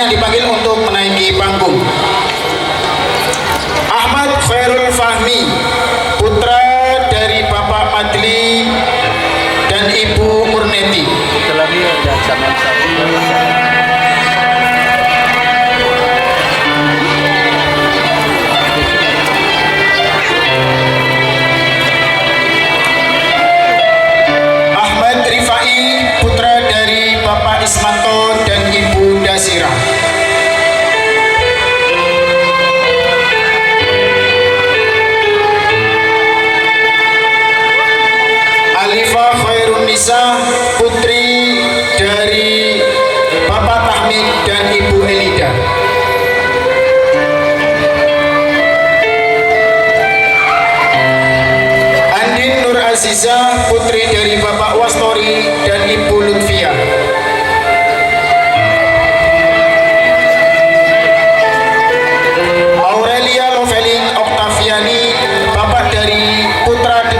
selanjutnya dipanggil untuk menaiki panggung. Ahmad Khairul Fahmi, putra dari Bapak Madli dan Ibu Murneti. Ahmad Rifai, putra dari Bapak Ismanto dan Ibu Dasira. Alifah Khairun Nisa, putri dari Bapak Tahmid dan Ibu Elida. Andin Nur Aziza, putri dari Bapak Wastori dan Ibu Lutfia. Aurelia Loveling Oktaviani, bapak dari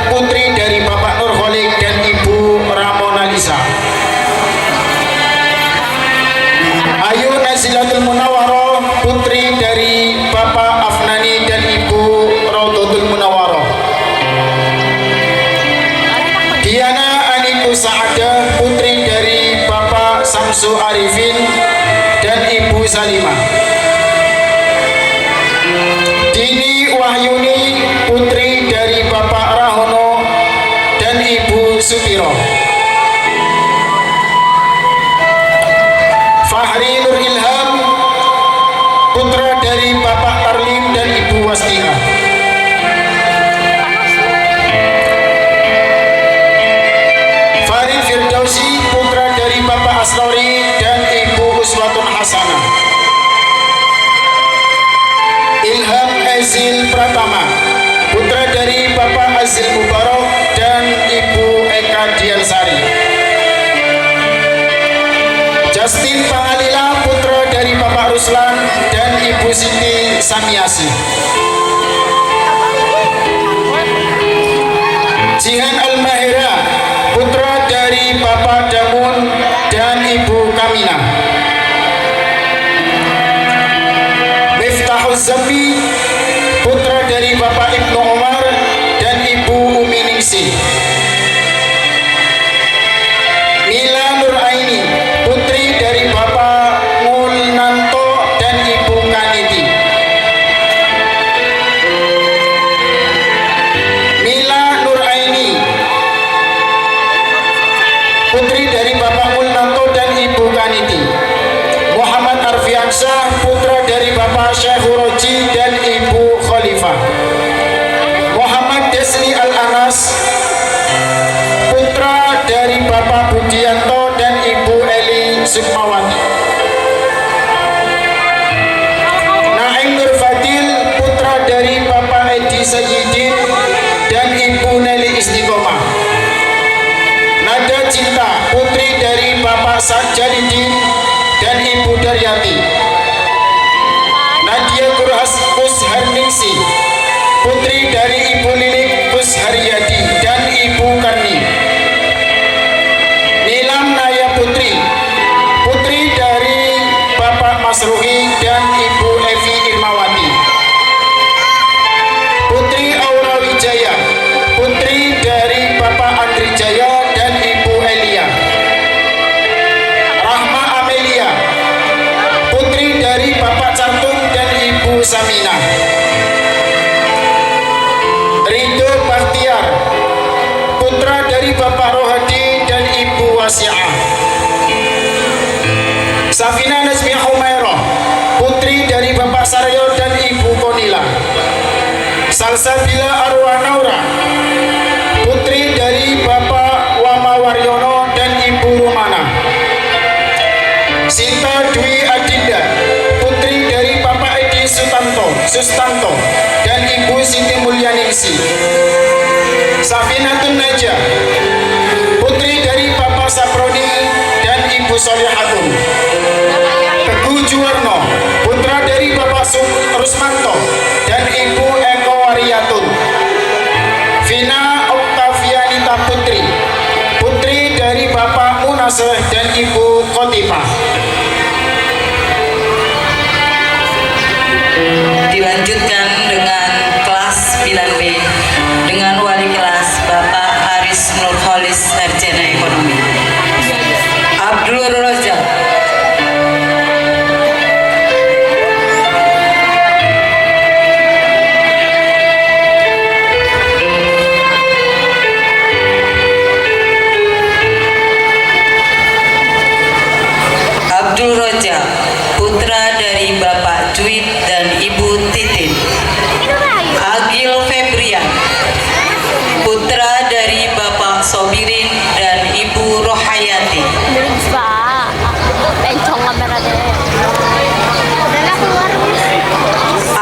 putri dari Bapak Nur Kholik dan Ibu Ramona Lisa. Ayu Nazilatul Munawaroh, putri dari Bapak Afnani dan Ibu Raudatul Munawaroh. Diana Aniku Saada, putri dari Bapak Samsu Arifin dan Ibu Salimah. Dini Wahyuni, putri dari Bapak Rahono dan Ibu Sutiro. Fahri Nur Ilham, putra dari Bapak Tarlim dan Ibu Wastia. Farid Firdausi, putra dari Bapak Asrori dan Ibu Uswatun Hasanah. Ilham Ezil Pratama, putra dari Bapak Azil Mubarak dan Ibu Eka Diansari. Justin Pangalila, putra dari Bapak Ruslan dan Ibu Siti Samiasi. Jihan Al-Mahira, putra dari Bapak Damun dan Ibu Kamina. Miftahul Zambi, putra dari Bapak Ibnu Omar dan Ibu Umi Ningsih. Mila Nuraini, putri dari Bapak Mulnanto dan Ibu Kaniti. Mila Nuraini, putri dari Bapak Mulnanto dan Ibu Kaniti. Muhammad Arfiansyah, putra dari Bapak Syekh Huroji dan Ibu Khalifah. Muhammad Desni Al-Anas, putra dari Bapak Budianto dan Ibu Eli Sukmawati. Naim Nur Fadil, putra dari Bapak Edi Sayyidin dan Ibu Nelly Istiqomah. Nada Cinta, putri dari Bapak Sajadidin dan Ibu Daryati. Nadia Kusharningsi, putri dari Ibu Lilik Kusharyadi dan Ibu Karni. Nilam Naya Putri, putri dari Bapak Masruhi dan Ibu Evi Irmawati. Putri Aura Wijaya, putri dari Bapak Andri Jaya dan Ibu Elia. Rahma Amelia, putri dari Bapak Cantum dan Ibu Samina. Ridho Bahtiar, putra dari Bapak Rohadi dan Ibu Wasi'ah. Safina Nazmiah Humairah, putri dari Bapak Saryo dan Ibu Konila. Salsabila Arwah Naura, putri dari Bapak Wama Waryono dan Ibu Rumana. Sinta Dwi Adinda, putri dari Bapak Edi Sustanto dan Ibu Siti Mulyaningsi. Safinatun Najah, putri dari Bapak Saproni dan Ibu Solihatun. Teguh Juwarno, putra dari Bapak Rusmanto dan Ibu Eko Wariyatun. Vina Oktavianita Putri, putri dari Bapak Munaseh dan Ibu Khotifah. Dilanjutkan dengan kelas 9B dengan wali kelas Bapak Aris Nurholis, Sarjana Ekonomi. Abdul Rozak. Abdul Roja, putra dari Bapak Juid dan Ibu Titin. Agil Febrian, putra dari Bapak Sobirin dan Ibu Rohayati.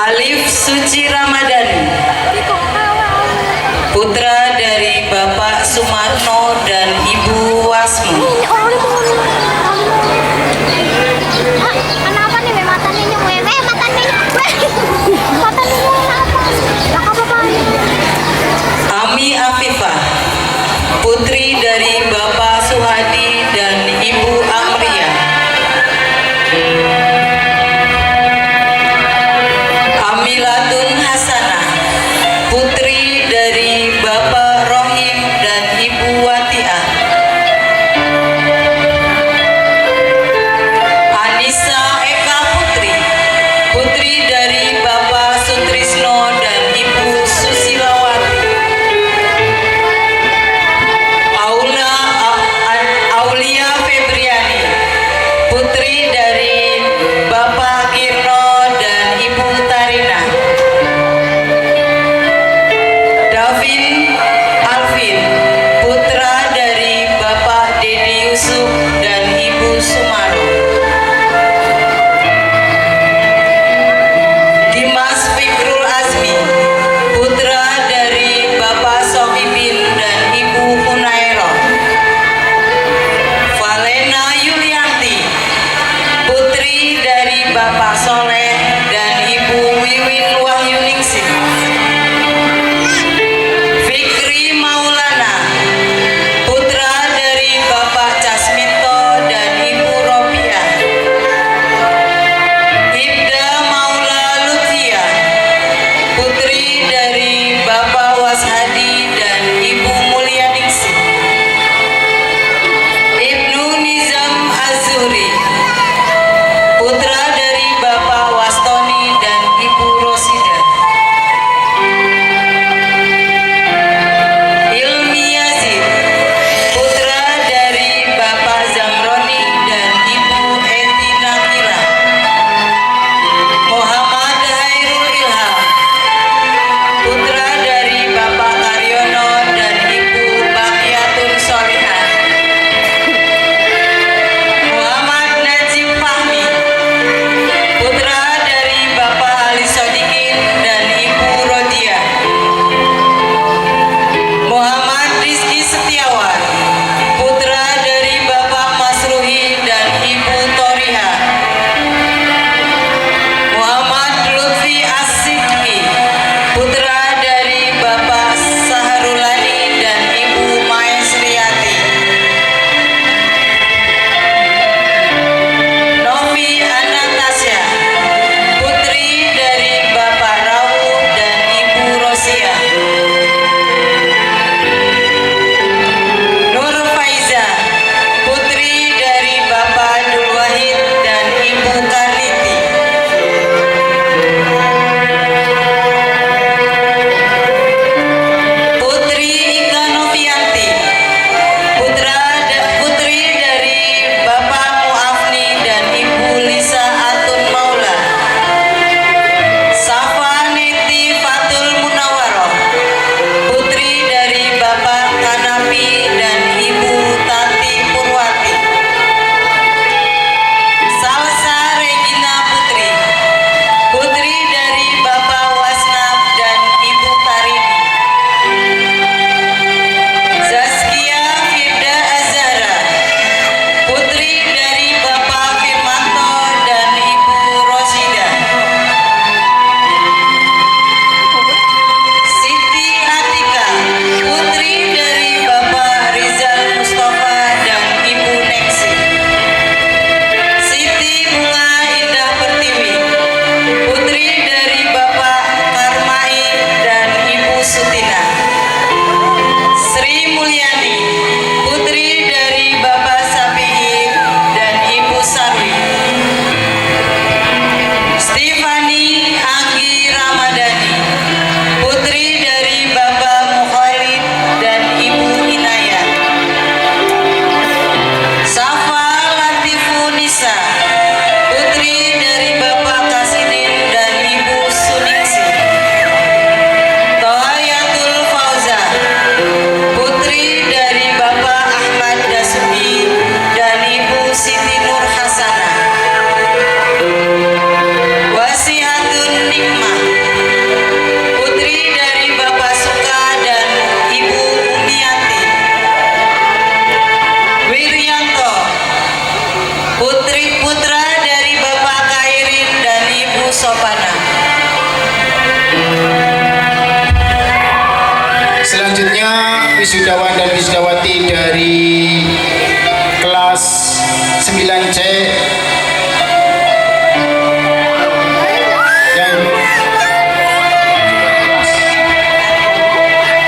Alif Suci Ramadhani, putra dari Bapak Sumarno dan Ibu Wasmu. Kenapa nih matanya matanya Ami Afifah, putri dari Bapak Suhadi dan Ibu Amria. Amilatun Hasanah, putri dari Bapak Rohim dan Ibu Watiah. Anissa Eka Putri, putri dari Bapak Sutrisno dan Ibu Susilawati. Aulia Febriani, putri dari Bapak Kirno dan Ibu Tarina. Davin Alvin, putra dari Bapak Dedi Yusuf dan Ibu Sumaro. Dimas Fikrul Azmi, putra dari Bapak Sohibin dan Ibu Hunairo. Valena Yulianti, putri dari Bapak Soleh dan Ibu Wiwin Wahyuningsih. Fikri Maulana, putra dari Bapak Casminto dan Ibu Ropiah. Ibda Maula Lutfia, putri dari Bapak Washadi dan Ibu Mulyaningsih. Ibnu Nizam Azuri, putra dari Bapak wisudawan dan wisudawati dari kelas 9C yang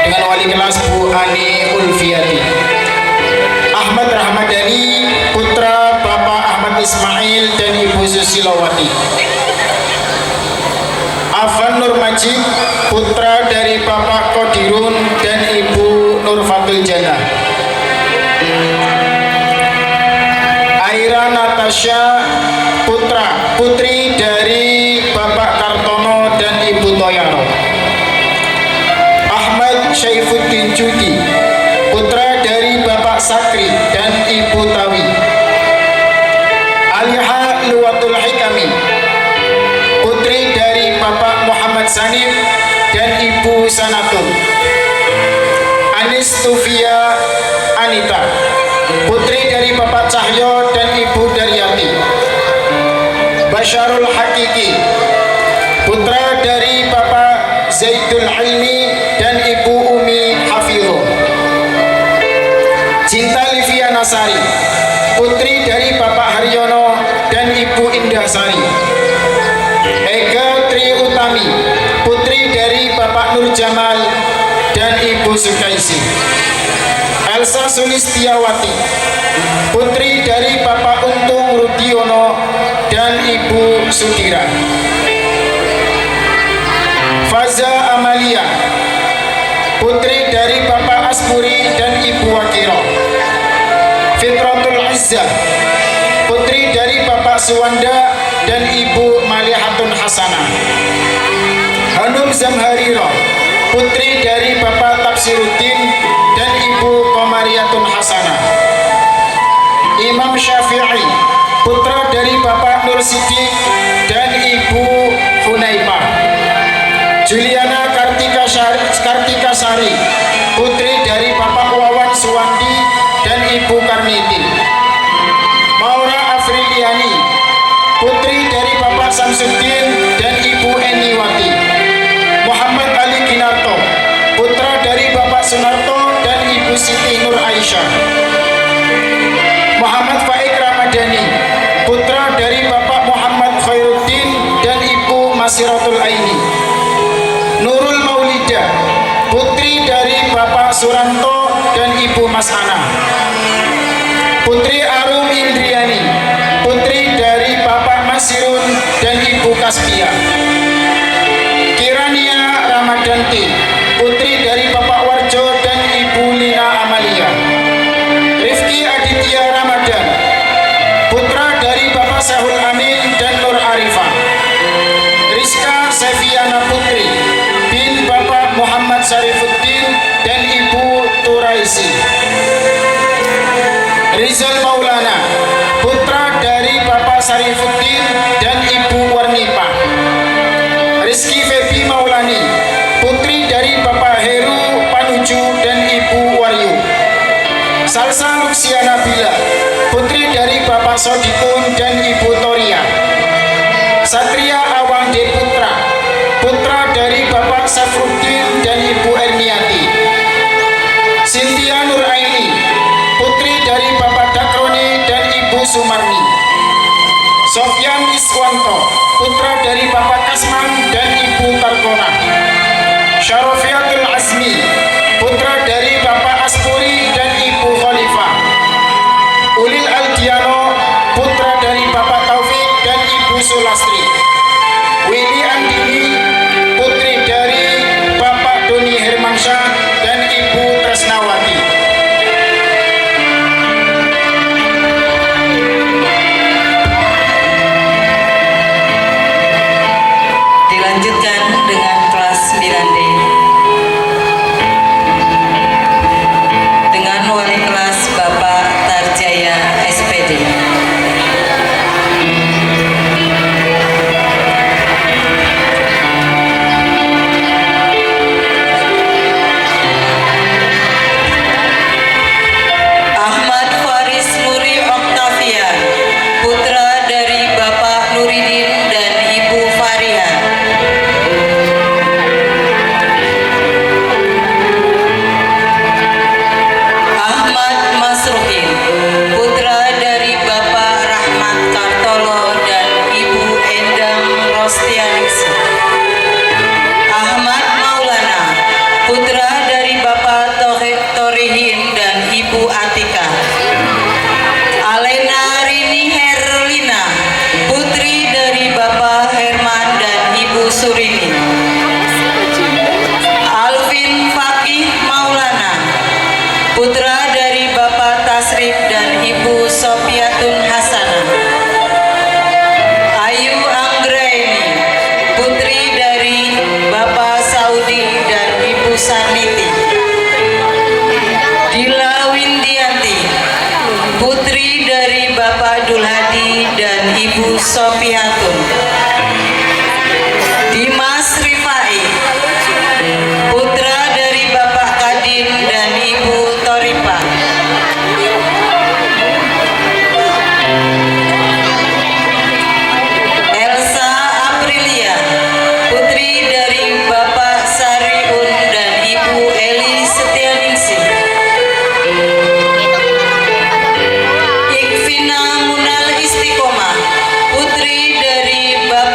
dengan wali kelas Bu Ani Ulfiati. Ahmad Rahmadani putra Bapak Ahmad Ismail dan Ibu Susilawati. Afan Nur Majid putra dari Bapak Kodirun dan Ibu Nurfatul Jannah. Aira Natasha putri dari Bapak Kartono dan Ibu Toyaro. Ahmad Syaifuddin Judi putra dari Bapak Sakri dan Ibu Tawi. Aliha Luwatul Hikami putri dari Bapak Muhammad Sanif dan Ibu Sanatun. Anis Tufia Anita putri dari Bapak Cahyo dan Ibu Daryati. Basyarul Hakiki putra dari Bapak Zaidul Ilmi dan Ibu Umi Hafizul. Cinta Livia Nasari putri dari Bapak Haryono dan Ibu Indah Sari. Ega Tri Utami putri dari Bapak Nur Jamal dan Ibu Sukaisi. Elsa Sulistiawati putri dari Bapak Untung Rudiono dan Ibu Sudira. Faza Amalia putri dari Bapak Aspuri dan Ibu Wakiro. Fitratul Izzah putri dari Bapak Suwanda dan Ibu Malihatun Hasanah. Hanum Zamhariro putri dari Bapak Tafsiruddin dan Ibu Komariatun Hasanah. Imam Syafi'i putra dari Bapak Nur Siddiq dan Ibu Hunaifah. Juliana Kartika Sari putri dari Bapak Wawan Suwandi dan Ibu Karniti. Maura Afriliani putri dari Bapak Samsuddin dan Ibu Eniwati. Muhammad Ali Kinarto putra dari Bapak Sunarto dan Ibu Siti Nur Aisyah. Muhammad Faik Ramadhani putra dari Bapak Muhammad Khairuddin dan Ibu Masiratul Aini. Nurul Maulida putri dari Bapak Suranto dan Ibu Mas Ana. Putri Arum Indriani putri dari Bapak Masirun dan Ibu Kaspia. Kirania Ramadanti putri dari Bapak Warjo dan Ibu Lina Amalia. Rifki Aditya Ramadan putra dari Bapak Sahul Amin dan Nur Arifah. Rizka Seviana Putri bin Bapak Muhammad Syarifuddin dan Ibu Turaisi. Rizal Maulana putra dari Bapak Syarifuddin dan Ibu Warnipa. Rizky Febi Maulani putri dari Bapak Heru Panuju dan Ibu Waryu. Salsa Luxiana Bila putri dari Bapak Sodikun dan Ibu Toria. Satria Awang De putra dari Bapak Safruddin dan Ibu Erniati. Cynthia Nur Aini putri dari Bapak Dakroni dan Ibu Sumarni. Sofyan Iswanto putra dari Bapak Kasman dan Ibu Tarkona. Syarofiatul Azmi putra dari Bapak Aspuri dan Ibu Khalifah. Ulil Aldiano putra dari Bapak Taufik dan Ibu Sulastri. Willy Andini putri dari Bapak Doni Hermansyah dan Ibu Tresnawati. Dilanjutkan dengan kelas 9D. Kartolo dan Ibu Endang Rostianingsi. Ahmad Maulana, putra dari Bapak Torihin dan Ibu Atika. Alena Rini Herlina, putri dari Bapak Herman dan Ibu Surini. Alvin Fakih Maulana, putra dari Bapak Tasrif dan Ibu Sofiatun Hasanah. Ayu Anggraini, putri dari Bapak Saudi dan Ibu Saniti. Dila Windianti, putri dari Bapak Dulhadi dan Ibu Sofiatun. Dimas Rifai, putra dari Bapak Kadin dan Ibu Toripa. Elsa Aprilia, putri dari Bapak Sariun dan Ibu Eli Setianingsih. Ikvina Munal Istiqomah, putri dari Bapak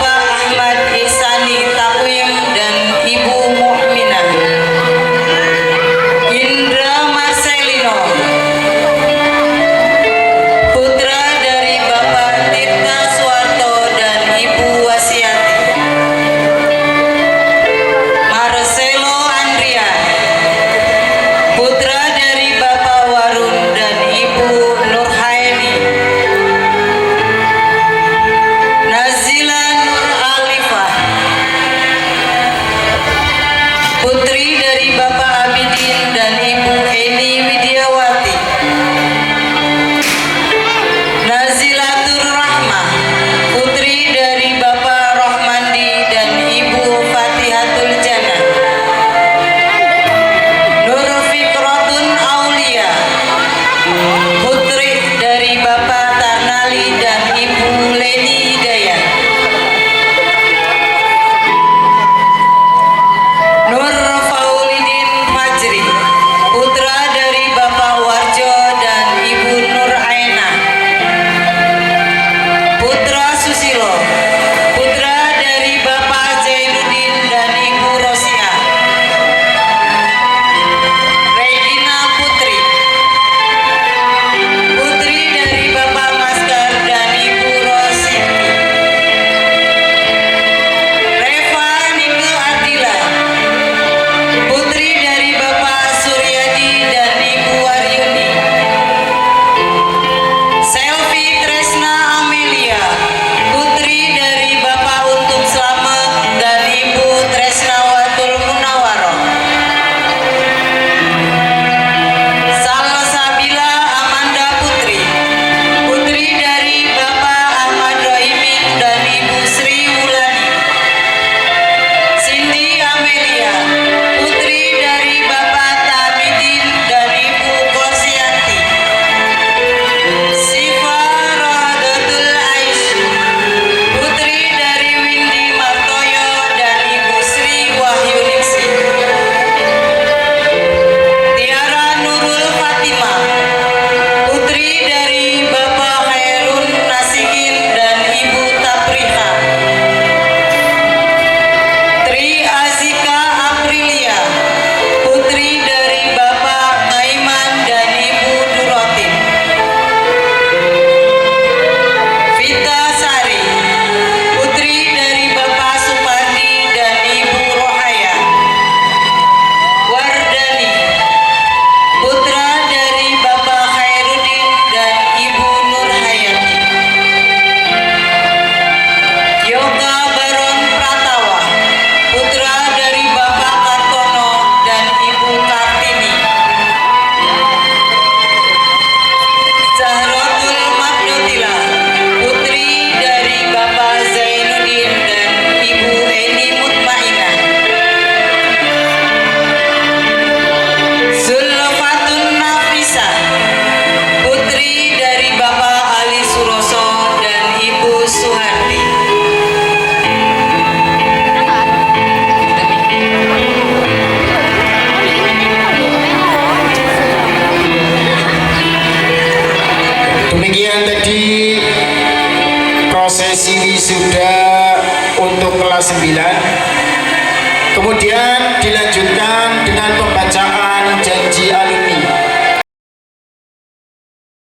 wisuda untuk kelas 9. Kemudian dilanjutkan dengan pembahasan